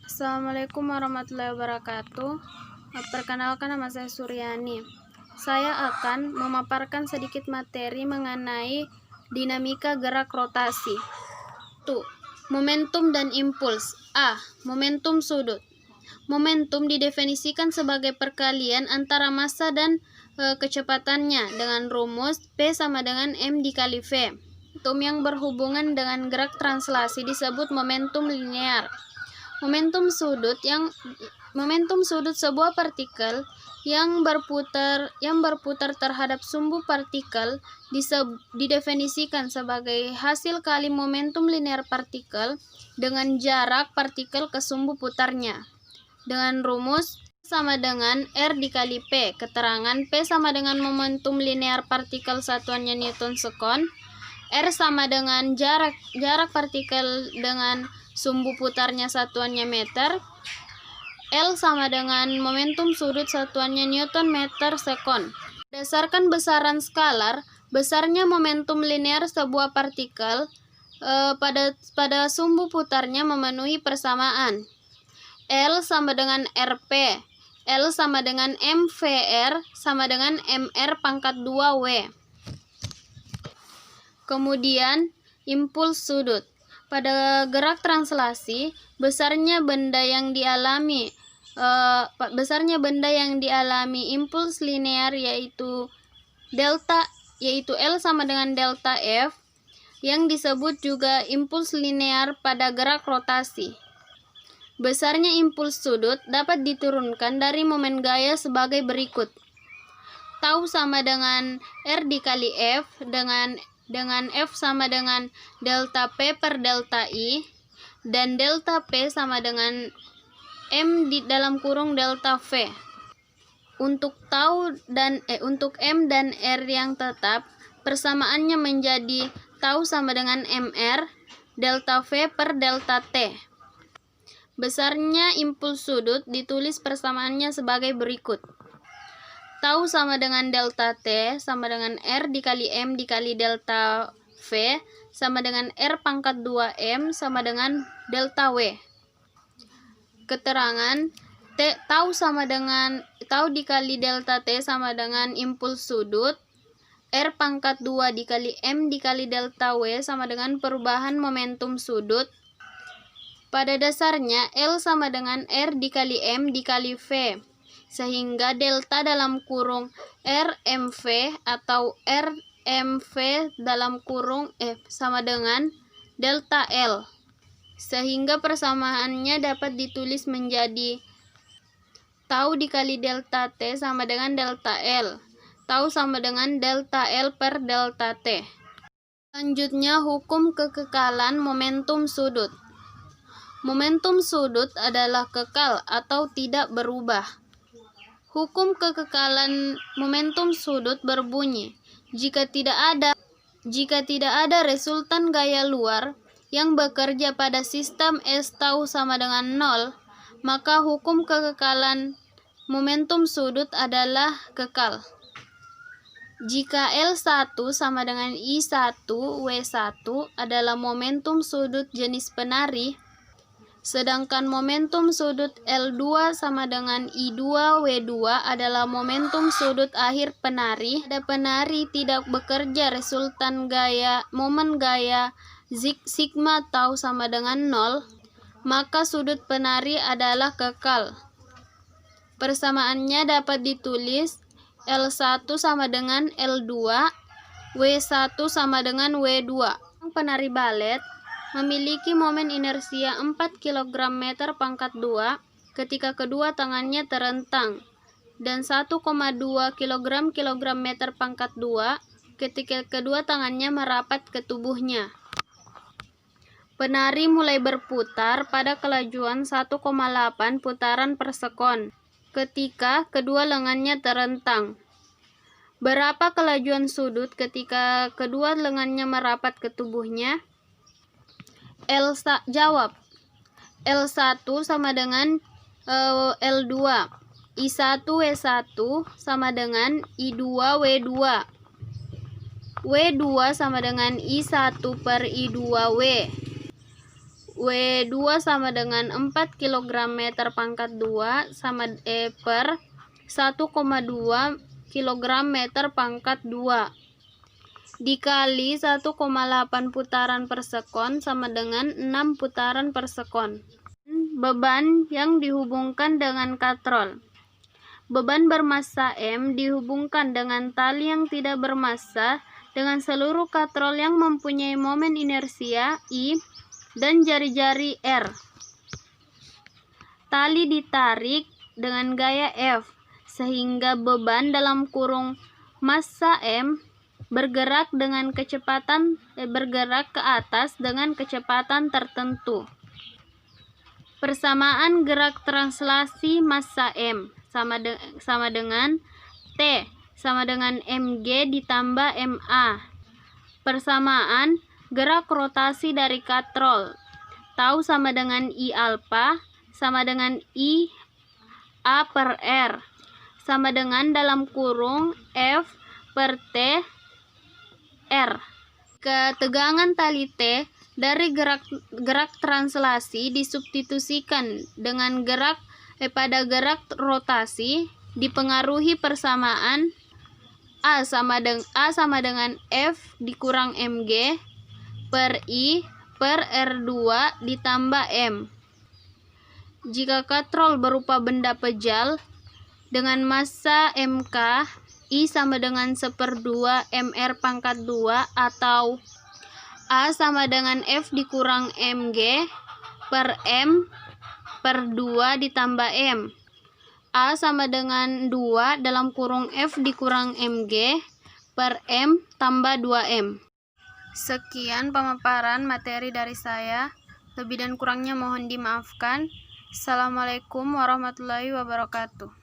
Assalamualaikum warahmatullahi wabarakatuh. Perkenalkan, nama saya Suryani. Saya akan memaparkan sedikit materi mengenai dinamika gerak rotasi. Momentum dan impuls. A. Momentum sudut. Momentum didefinisikan sebagai perkalian antara massa dan kecepatannya dengan rumus P sama dengan M dikali V. Momentum yang berhubungan dengan gerak translasi disebut momentum linear. Momentum sudut sebuah partikel yang berputar terhadap sumbu partikel didefinisikan sebagai hasil kali momentum linear partikel dengan jarak partikel ke sumbu putarnya dengan rumus sama dengan R dikali P. Keterangan P sama dengan momentum linear partikel satuannya Newton sekon, R sama dengan jarak partikel dengan sumbu putarnya satuannya meter, L sama dengan momentum sudut satuannya Newton meter sekon. Berdasarkan besaran skalar, besarnya momentum linear sebuah partikel pada sumbu putarnya memenuhi persamaan. L sama dengan RP, L sama dengan MVR sama dengan MR pangkat 2W. Kemudian, impuls sudut. Pada gerak translasi, besarnya benda yang dialami impuls linear yaitu L sama dengan delta F, yang disebut juga impuls linear pada gerak rotasi. Besarnya impuls sudut dapat diturunkan dari momen gaya sebagai berikut. Tau sama dengan R dikali F dengan F sama dengan delta P per delta I, dan delta P sama dengan M di dalam kurung delta V. Untuk untuk M dan R yang tetap, persamaannya menjadi tau sama dengan MR delta V per delta T. Besarnya impuls sudut ditulis persamaannya sebagai berikut. Tau sama dengan delta T sama dengan R dikali M dikali delta V sama dengan R pangkat 2M sama dengan delta W. Keterangan tau dikali delta T sama dengan impuls sudut, R pangkat 2 dikali M dikali delta W sama dengan perubahan momentum sudut. Pada dasarnya L sama dengan R dikali M dikali V, sehingga delta dalam kurung RMV atau RMV dalam kurung sama dengan delta L, sehingga persamaannya dapat ditulis menjadi tau dikali delta T sama dengan delta L. Tau sama dengan delta L per delta T. Selanjutnya, hukum kekekalan momentum sudut. Momentum sudut adalah kekal atau tidak berubah. Hukum kekekalan momentum sudut berbunyi, jika tidak ada resultan gaya luar yang bekerja pada sistem S tau sama dengan 0, maka hukum kekekalan momentum sudut adalah kekal. Jika L1 sama dengan I1 W1 adalah momentum sudut jenis penari, sedangkan momentum sudut L2 sama dengan I2 W2 adalah momentum sudut akhir penari. Pada penari tidak bekerja resultan momen gaya sigma tau sama dengan 0, maka sudut penari adalah kekal. Persamaannya dapat ditulis L1 sama dengan L2, W1 sama dengan W2. Penari balet memiliki momen inersia 4 kg meter pangkat 2 ketika kedua tangannya terentang, dan 1,2 kg meter pangkat 2 ketika kedua tangannya merapat ke tubuhnya. Penari mulai berputar pada kelajuan 1,8 putaran per sekon ketika kedua lengannya terentang. Berapa kelajuan sudut ketika kedua lengannya merapat ke tubuhnya? Jawab. L1 sama dengan L2, I1 W1 sama dengan I2 W2, W2 sama dengan I1 per I2 W, W2 sama dengan 4 kg meter pangkat 2 sama per 1,2 kg meter pangkat 2 dikali 1,8 putaran per sekon sama dengan 6 putaran per sekon. Beban yang dihubungkan dengan katrol. Beban bermassa M dihubungkan dengan tali yang tidak bermassa dengan seluruh katrol yang mempunyai momen inersia I dan jari-jari R. Tali ditarik dengan gaya F, sehingga beban dalam kurung massa M bergerak ke atas dengan kecepatan tertentu. Persamaan gerak translasi massa M sama dengan T sama dengan mg ditambah ma. Persamaan gerak rotasi dari katrol tau sama dengan I alfa sama dengan I A per R sama dengan dalam kurung F per T R. Ketegangan tali T dari gerak translasi disubstitusikan dengan pada gerak rotasi dipengaruhi persamaan A sama dengan F dikurang mg per I per R2 ditambah M. Jika katrol berupa benda pejal dengan massa Mk, I sama dengan 1/2 mr pangkat 2 atau A sama dengan F dikurang mg per M per 2 ditambah M. A sama dengan 2 dalam kurung F dikurang mg per M tambah 2M. Sekian pemaparan materi dari saya. Lebih dan kurangnya mohon dimaafkan. Assalamualaikum warahmatullahi wabarakatuh.